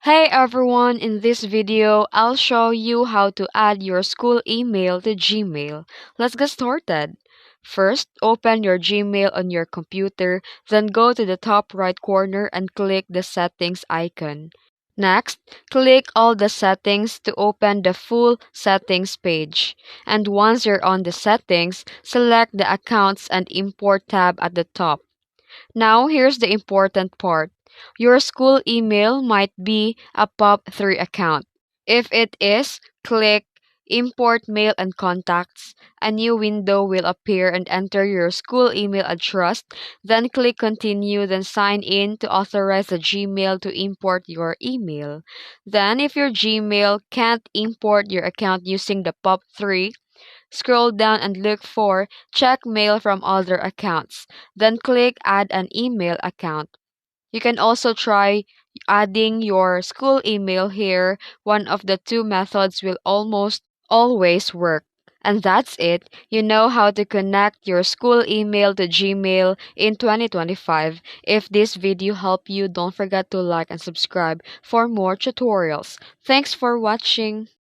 Hey everyone, in this video, I'll show you how to add your school email to Gmail. Let's get started. First, open your Gmail on your computer, then go to the top right corner and click the settings icon. Next, click all the settings to open the full settings page. And once you're on the settings, select the accounts and import tab at the top. Now, here's the important part. Your school email might be a POP3 account. If it is, click Import Mail and Contacts. A new window will appear and enter your school email address. Then click Continue, then sign in to authorize the Gmail to import your email. Then, if your Gmail can't import your account using the POP3, scroll down and look for Check Mail from Other Accounts. Then click Add an Email Account. You can also try adding your school email here. One of the two methods will almost always work. And that's it. You know how to connect your school email to Gmail in 2025. If this video helped you, don't forget to like and subscribe for more tutorials. Thanks for watching.